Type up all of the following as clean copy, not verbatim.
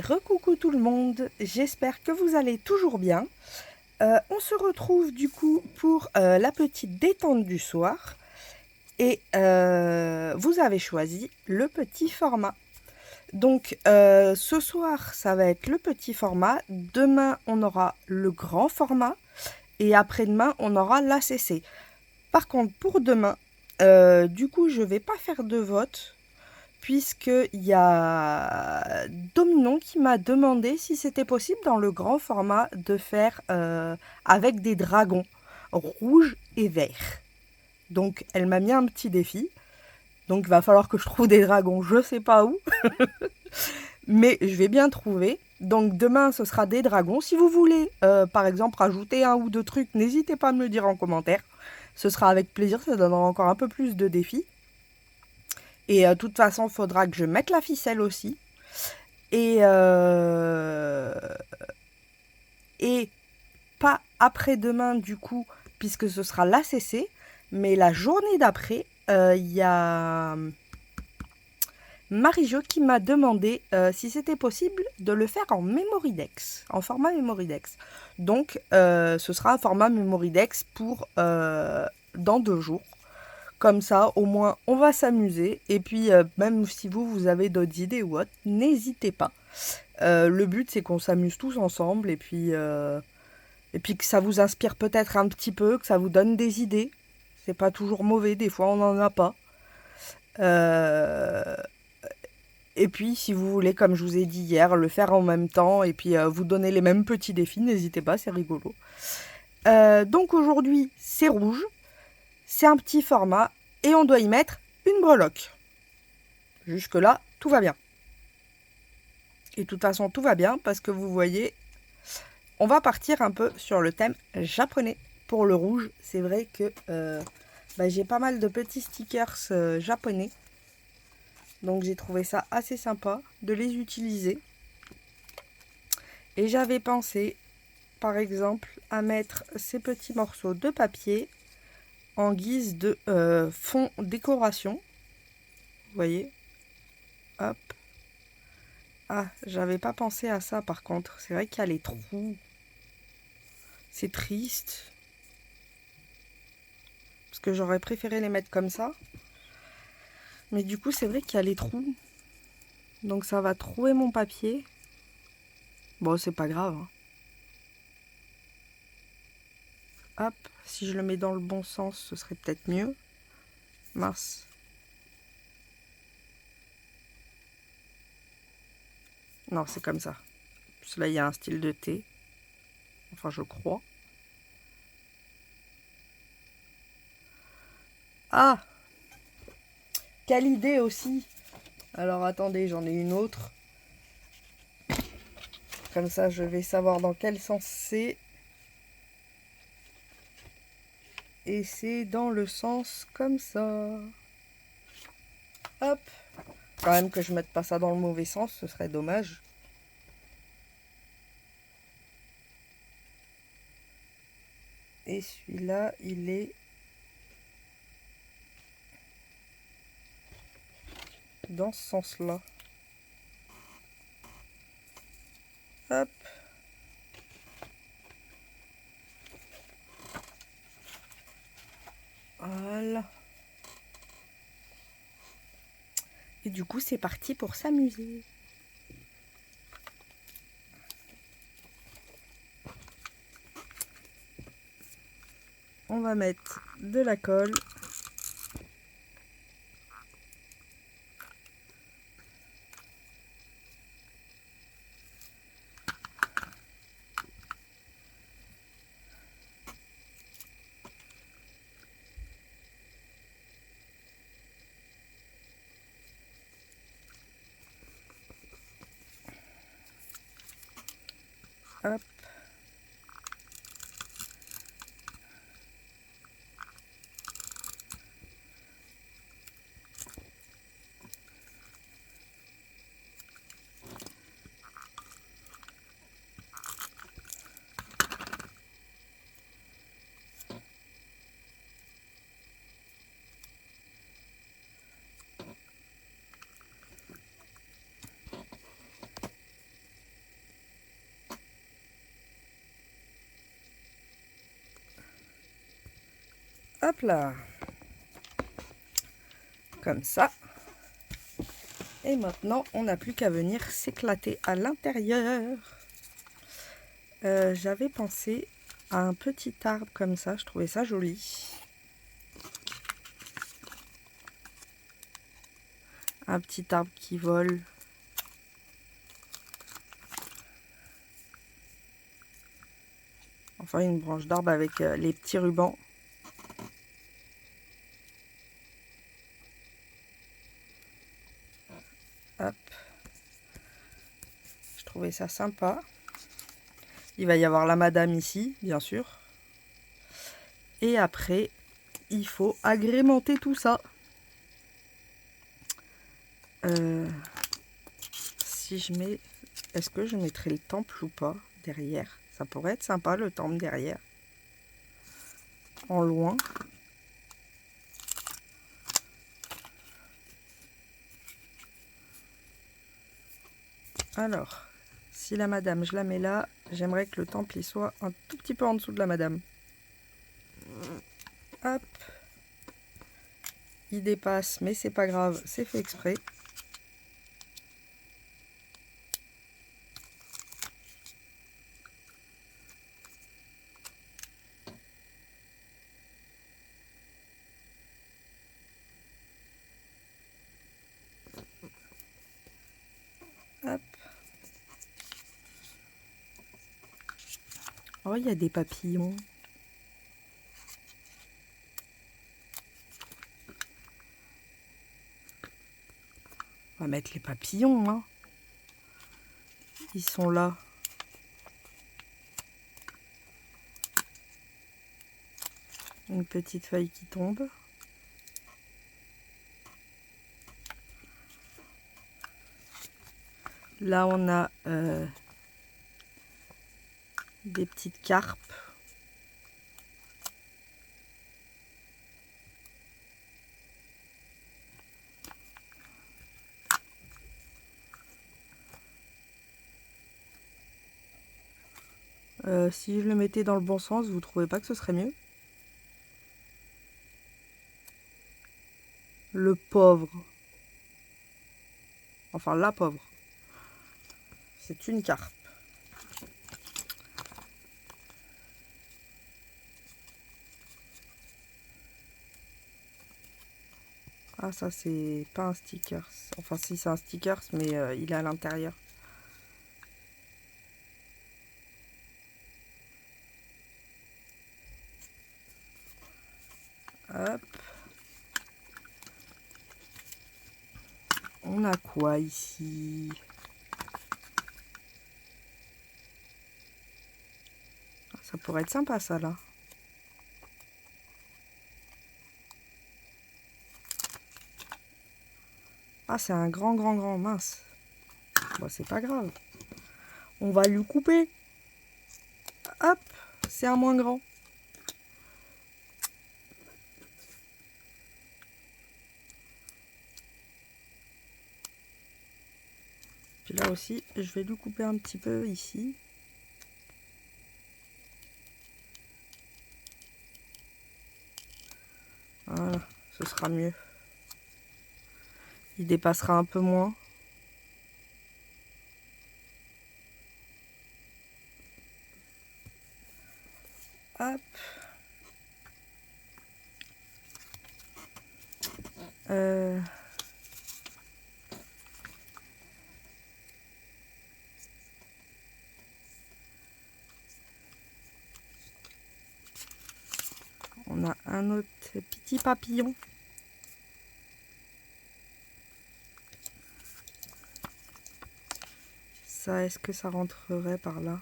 recoucou tout le monde, j'espère que vous allez toujours bien. On se retrouve du coup pour la petite détente du soir et vous avez choisi le petit format. Donc ce soir ça va être le petit format, demain on aura le grand format et après-demain on aura l'ACC. Par contre pour demain, du coup je vais pas faire de vote puisqu'il y a Dominon qui m'a demandé si c'était possible dans le grand format de faire avec des dragons rouges et verts. Donc elle m'a mis un petit défi. Donc il va falloir que je trouve des dragons, je sais pas où, mais je vais bien trouver. Donc demain ce sera des dragons. Si vous voulez par exemple rajouter un ou deux trucs, n'hésitez pas à me le dire en commentaire. Ce sera avec plaisir, ça donnera encore un peu plus de défis. Et de toute façon, il faudra que je mette la ficelle aussi. Et pas après-demain du coup, puisque ce sera l'ACC. Mais la journée d'après, il y a Marie-Jo qui m'a demandé si c'était possible de le faire en Memoridex, en format Memoridex. Donc, ce sera un format Memoridex pour dans 2 jours. Comme ça, au moins, on va s'amuser. Et puis, même si vous avez d'autres idées ou autres, n'hésitez pas. Le but, c'est qu'on s'amuse tous ensemble. Et puis que ça vous inspire peut-être un petit peu, que ça vous donne des idées. C'est pas toujours mauvais, des fois, on n'en a pas. Euh, et puis, si vous voulez, comme je vous ai dit hier, le faire en même temps et puis vous donner les mêmes petits défis, n'hésitez pas, c'est rigolo. Donc aujourd'hui, c'est rouge. C'est un petit format et on doit y mettre une breloque. Jusque-là, tout va bien. Et de toute façon, tout va bien parce que vous voyez, on va partir un peu sur le thème japonais. Pour le rouge, c'est vrai que j'ai pas mal de petits stickers japonais. Donc j'ai trouvé ça assez sympa de les utiliser. Et j'avais pensé, par exemple, à mettre ces petits morceaux de papier en guise de fond décoration. Vous voyez, hop. Ah, j'avais pas pensé à ça par contre. C'est vrai qu'il y a les trous. C'est triste. Parce que j'aurais préféré les mettre comme ça. Mais du coup, c'est vrai qu'il y a les trous. Donc ça va trouer mon papier. Bon, c'est pas grave. Hop, si je le mets dans le bon sens, ce serait peut-être mieux. Mince. Non, c'est comme ça. Parce que là, il y a un style de T. Enfin, je crois. Ah! Quelle idée aussi! Alors attendez, j'en ai une autre. Comme ça, je vais savoir dans quel sens c'est. Et c'est dans le sens comme ça. Hop! Quand même que je mette pas ça dans le mauvais sens, ce serait dommage. Et celui-là, il est dans ce sens-là. Hop. Voilà. Et du coup, c'est parti pour s'amuser. On va mettre de la colle. Hop. Hop là. Comme ça. Et maintenant, on n'a plus qu'à venir s'éclater à l'intérieur. J'avais pensé à un petit arbre comme ça, je trouvais ça joli. Un petit arbre qui vole. Enfin, une branche d'arbre avec les petits rubans. Hop. Je trouvais ça sympa. Il va y avoir la madame ici, bien sûr. Et après, il faut agrémenter tout ça. Si je mets... Est-ce que je mettrai le temple ou pas derrière? Ça pourrait être sympa, le temple derrière. En loin. Alors, si la madame, je la mets là, j'aimerais que le temple il soit un tout petit peu en dessous de la madame. Hop. Il dépasse, mais c'est pas grave, c'est fait exprès. Hop. Oh, il y a des papillons. On va mettre les papillons, hein. Ils sont là. Une petite feuille qui tombe. Là, on a des petites carpes. Si je le mettais dans le bon sens, vous trouvez pas que ce serait mieux? Le pauvre. Enfin, la pauvre. C'est une carpe. Ah, ça, c'est pas un sticker. Enfin, si, c'est un sticker, mais il est à l'intérieur. Hop. On a quoi ici? Ça pourrait être sympa, ça, là. Ah, c'est un grand, mince. Bon, c'est pas grave. On va lui couper. Hop, c'est un moins grand. Puis là aussi, je vais lui couper un petit peu ici. Voilà, ce sera mieux. Il dépassera un peu moins. Hop. On a un autre petit papillon. Ça, est-ce que ça rentrerait par là?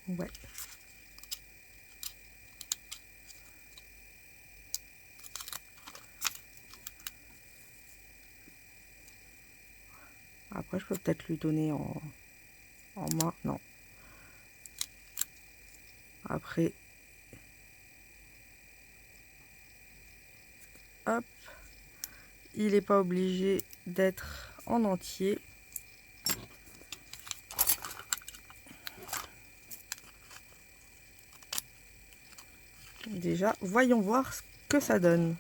Ouais. Après, je peux peut-être lui donner en main. Non. Après, hop. Il n'est pas obligé d'être en entier. Déjà, voyons voir ce que ça donne.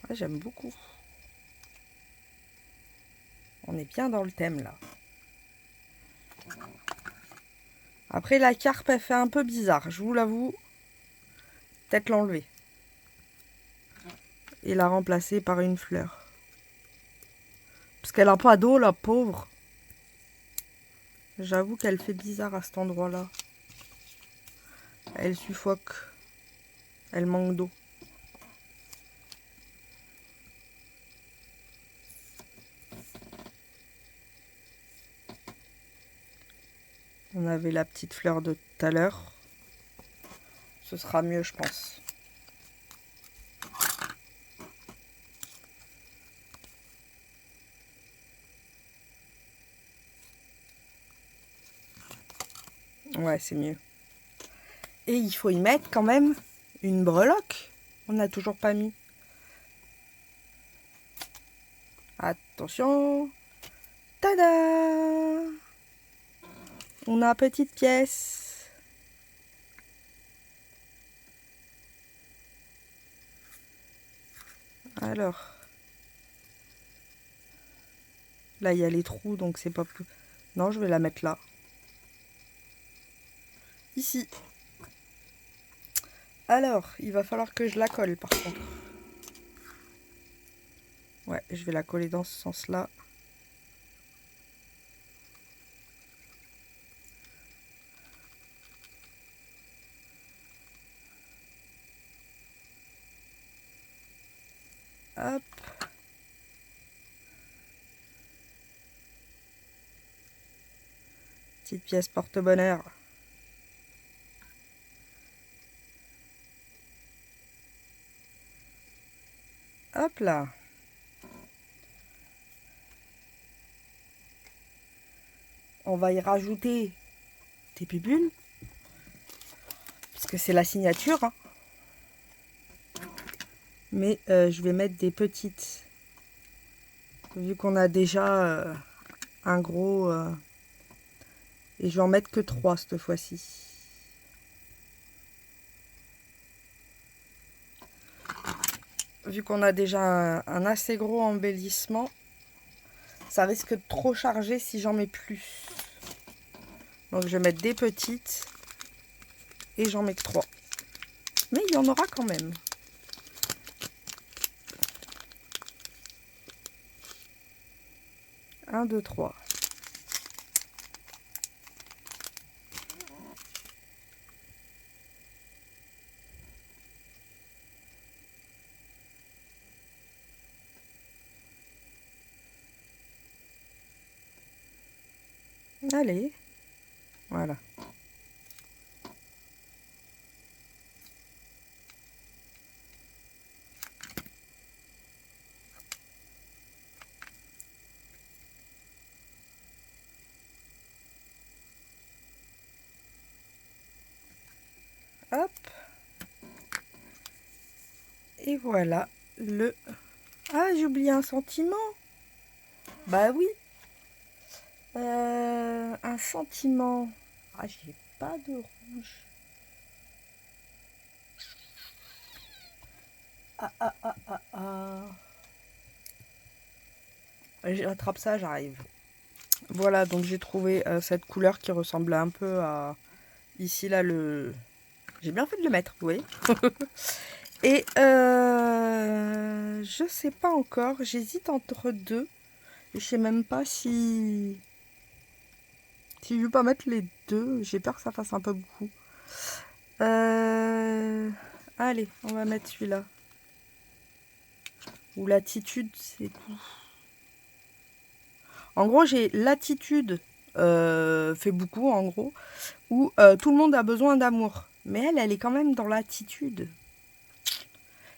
Ah, j'aime beaucoup. On est bien dans le thème là. Après la carpe elle fait un peu bizarre, je vous l'avoue. Peut-être l'enlever. Et la remplacer par une fleur. Parce qu'elle a pas d'eau la pauvre. J'avoue qu'elle fait bizarre à cet endroit là. Elle suffoque. Elle manque d'eau. On avait la petite fleur de tout à l'heure. Ce sera mieux, je pense. Ouais, c'est mieux. Et il faut y mettre quand même une breloque. On n'a toujours pas mis. Attention. Tada! On a petite pièce. Alors. Là, il y a les trous, donc c'est pas plus... Non, je vais la mettre là. Ici. Alors, il va falloir que je la colle, par contre. Ouais, je vais la coller dans ce sens-là. Hop. Petite pièce porte-bonheur. Hop là. On va y rajouter des bulles. Parce que c'est la signature. Hein. Mais je vais mettre des petites. Vu qu'on a déjà un gros... et je vais en mettre que 3 cette fois-ci. Vu qu'on a déjà un assez gros embellissement, ça risque de trop charger si j'en mets plus. Donc je vais mettre des petites et j'en mets que 3. Mais il y en aura quand même. Un, deux, trois. Allez, voilà. Hop. Et voilà le... Ah, j'ai oublié un sentiment. Bah oui. Un sentiment. Ah, j'ai pas de rouge. Ah, ah, ah, ah, ah. J'attrape ça, j'arrive. Voilà, donc j'ai trouvé cette couleur qui ressemble un peu à... Ici, là, le... J'ai bien fait de le mettre, vous voyez. Et je sais pas encore. J'hésite entre deux. Et je sais même pas si... Si je veux pas mettre les deux. J'ai peur que ça fasse un peu beaucoup. Allez, on va mettre celui-là. Ou l'attitude, c'est tout. En gros, j'ai l'attitude fait beaucoup, en gros. Où tout le monde a besoin d'amour. Mais elle est quand même dans l'attitude.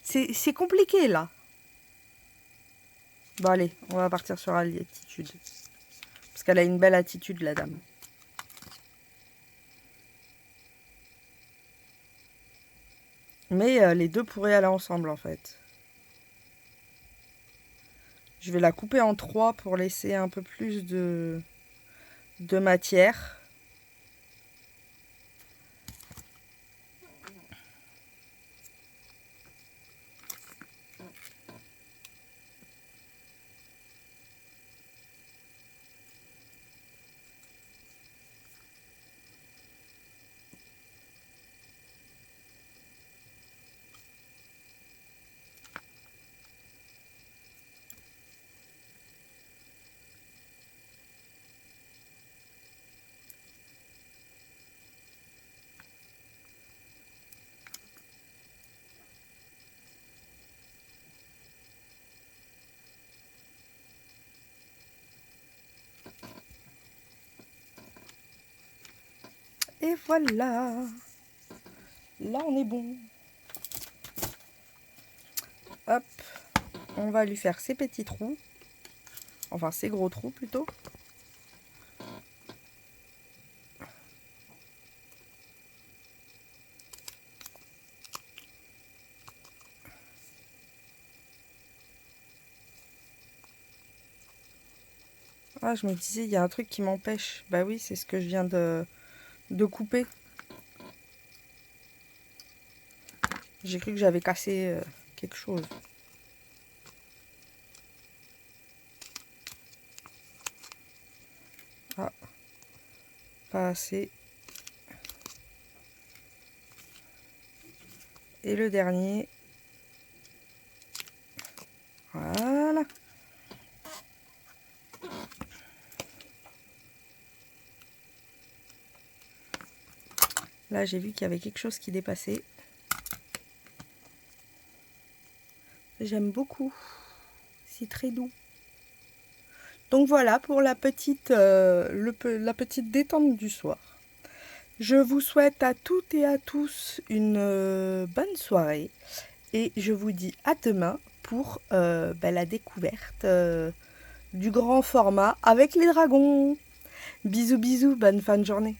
C'est compliqué, là. Bon, allez, on va partir sur l'attitude. Parce qu'elle a une belle attitude, la dame. Mais les deux pourraient aller ensemble en fait. Je vais la couper en 3 pour laisser un peu plus de matière. Et voilà. Là, on est bon. Hop. On va lui faire ses petits trous. Enfin, ses gros trous plutôt. Ah, je me disais, il y a un truc qui m'empêche. Bah oui, c'est ce que je viens de couper. J'ai cru que j'avais cassé quelque chose. Ah, pas assez. Et le dernier. Voilà. Là, j'ai vu qu'il y avait quelque chose qui dépassait. J'aime beaucoup. C'est très doux. Donc voilà pour la petite détente du soir. Je vous souhaite à toutes et à tous une bonne soirée. Et je vous dis à demain pour la découverte du grand format avec les dragons. Bisous bisous, bonne fin de journée.